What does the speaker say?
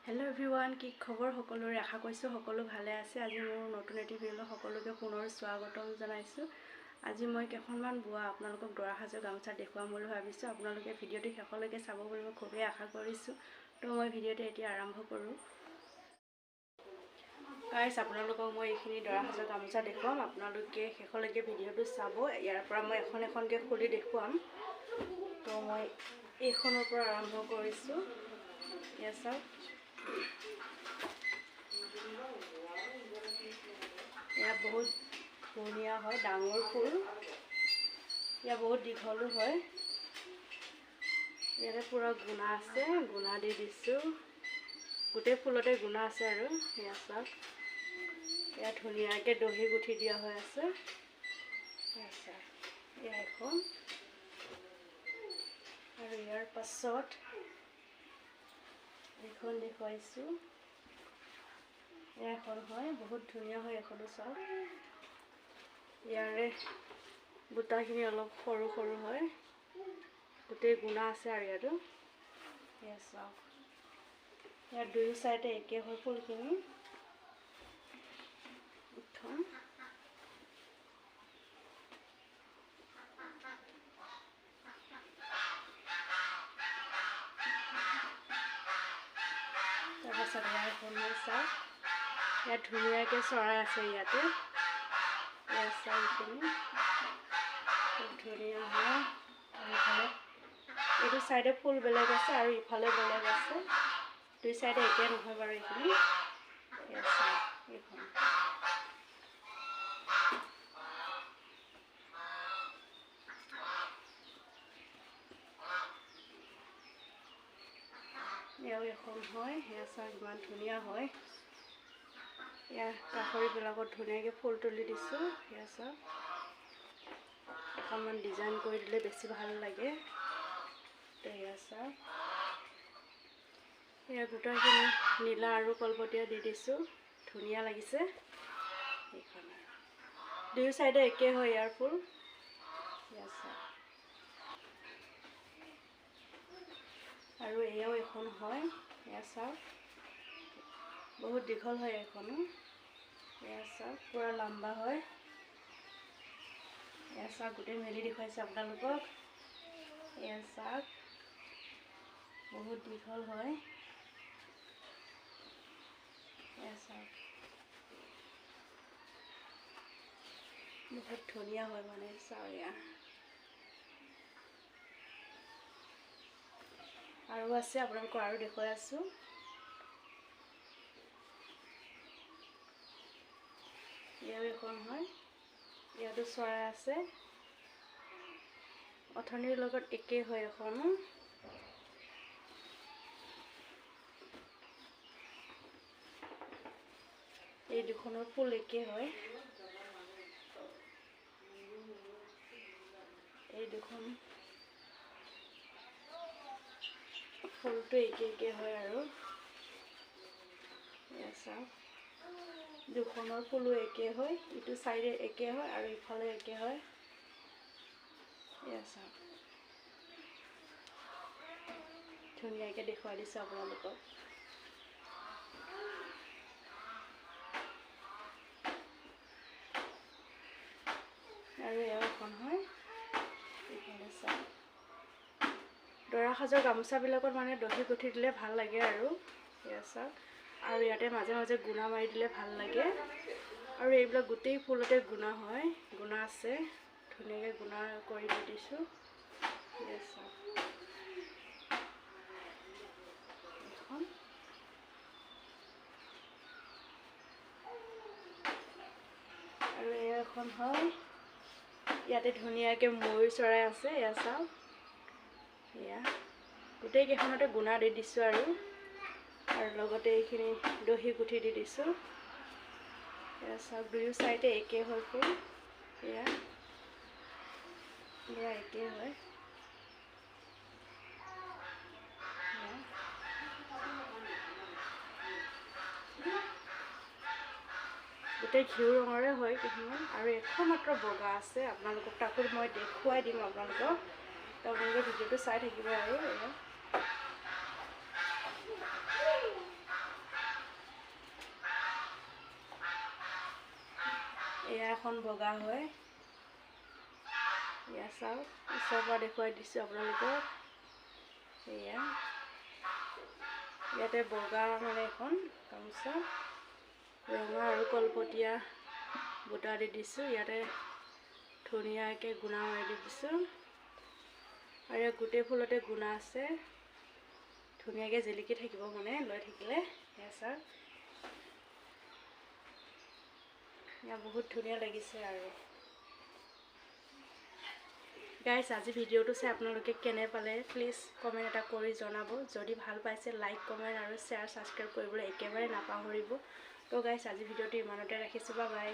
Hello everyone की खबर सकलोरे आशा करिছোঁ সকলো ভালে আছে। আজি মোৰ নতুন এটি ভিডিঅ' সকলোকে পুনৰ স্বাগতম জনাইছোঁ। আজি মই কেইখনমান বোৱা আপোনালোকক দৰা সাজৰ গামোচা দেখুৱাম বুলি ভাবিছোঁ। আপোনালোকে ভিডিঅ'টি শেষলৈকে চাব বুলি মই খুবেই আশা কৰিছোঁ। তো মই ভিডিঅ'টো এতিয়া আৰম্ভ কৰোঁ। গাইছ, আপোনালোকক মই এইখিনি দৰা সাজৰ গামোচা দেখুৱাম। আপোনালোকে শেষলৈকে ভিডিঅ'টো চাব। ইয়াৰ পৰা মই এখন এখনকৈ খুলি দেখুৱাম। তো মই এইখনৰ পৰা আৰম্ভ কৰিছোঁ। এয়া চাওক, এয়া বহুত ধুনীয়া হয়, ডাঙৰ ফুল। এয়া বহুত দীঘলো হয়। ইয়াতে পুৰা গুণা আছে, গুণা দি দিছোঁ। গোটেই ফুলতে গুণা আছে আৰু এয়া চাওক, এয়া ধুনীয়াকৈ দহি গুঠি দিয়া হৈ আছে। এয়া এখন, আৰু ইয়াৰ পাছত এখন দেখুৱাইছোঁ। এখন হয়, বহুত ধুনীয়া হয় এখনো। চাওক, ইয়াৰে বুটাখিনি অলপ সৰু সৰু হয়, গোটেই গুণা আছে আৰু ইয়াতো। এয়া চাওক, ইয়াৰ দুয়ো চাইডে একে হয় ফুলখিনি। তাৰপাছত এখন হয়, চাওক, ইয়াত ধুনীয়াকৈ চৰাই আছে। ইয়াতে এয়া চাওক, এইখিনি খুব ধুনীয়া হয়। আৰু ইফালে এইটো চাইডে ফুল বেলেগ আছে আৰু ইফালে বেলেগ আছে। দুই চাইডে একে নহয় বাৰু এইখিনি। এয়া চাওক, এইখন এয়াও এখন হয়। সেয়া চাওক, ইমান ধুনীয়া হয়। এয়া কাষৰিবিলাকত ধুনীয়াকৈ ফুল তুলি দিছোঁ। সেয়া চাওক, অকণমান ডিজাইন কৰি দিলে বেছি ভাল লাগে। এয়া চাওক, এয়া গোটাখিনি নীলা আৰু কলপতীয়া দি দিছোঁ, ধুনীয়া লাগিছে। এইখন দুয়ো চাইডে একে হয় ইয়াৰ ফুল। এয়া চাওক, আৰু এয়াও এখন হয়। এয়া চাওক, বহুত দীঘল হয় এখনো। এয়া চাওক, পূৰা লম্বা হয়। এয়া চাওক, গোটেই মেলি দেখুৱাইছে আপোনালোকক। এয়া চাওক, বহুত দীঘল হয়। এয়া চাওক, বহুত ধুনীয়া হয় মানে। চাওক, এয়া আৰু আছে, আপোনালোকক আৰু দেখুৱাই আছোঁ। ইয়াও এখন হয়, ইয়াতো চৰাই আছে। অথনিৰ লগত একেই হয় এখনো। এই দুখনৰ ফুল একে হয়। এই দুখন ফুলটো একে হয় আৰু এয়া চাওক, দুখনৰ ফুলো একে হয়। ইটো চাইডে একে হয় আৰু ইফালে একে হয়। এয়া চাওক, ধুনীয়াকৈ দেখুৱাই দিছোঁ আপোনালোকক। আৰু এয়াও এখন হয়। এইফালে চাওক, দৰা সাজৰ গামোচাবিলাকত মানে দহি গুঠি দিলে ভাল লাগে আৰু। এয়া চাওক, আৰু ইয়াতে মাজে মাজে গুণা মাৰি দিলে ভাল লাগে। আৰু এইবিলাক গোটেই ফুলতে গুণা হয়, গুণা আছে। ধুনীয়াকৈ গুণা কৰি দি দিছোঁ। এয়া চাওক, এখন আৰু এয়া এখন হয়। ইয়াতে ধুনীয়াকৈ ময়ূৰ চৰাই আছে। এয়া চাওক, এয়া গোটেইকেইখনতে গুণা দি দিছোঁ আৰু লগতে এইখিনি দহি গুঠি দি দিছোঁ। এয়া চাওক, দুয়ো চাইডে একে হয় ফুল। এয়া একে হয়। গোটেই ঘিউ ৰঙৰে হয় কেইখনমান, আৰু এখন মাত্ৰ বগা আছে। আপোনালোকক তাকো মই দেখুৱাই দিম আপোনালোকক। তো আপোনালোকে ভিডিঅ'টো চাই থাকিব আৰু। এখন বগা হয়। এয়া চাওক, ওচৰৰ পৰা দেখুৱাই দিছোঁ আপোনালোকক। এয়া ইয়াতে বগা মানে এখন গামোচা, ৰঙা আৰু কলপতীয়া বুটা দি দিছোঁ। ইয়াতে ধুনীয়াকৈ গুণা মাৰি দি দিছোঁ। আৰু ইয়াত গোটেই ফুলতে গুণা আছে, ধুনীয়াকৈ জিলিকি থাকিব মানে লৈ থাকিলে। এয়া চাওক, ইয়াত বহুত ধুনীয়া লাগিছে। আৰু গাইজ, আজি ভিডিঅ'টো চাই আপোনালোকে কেনে পালে প্লিজ কমেণ্ট এটা কৰি জনাব। যদি ভাল পাইছে লাইক, কমেণ্ট আৰু শ্বেয়াৰ, ছাবস্ক্ৰাইব কৰিবলৈ একেবাৰে নাপাহৰিব। তো গাইজ, আজি ভিডিঅ'টো ইমানতে ৰাখিছোঁ। Bye bye.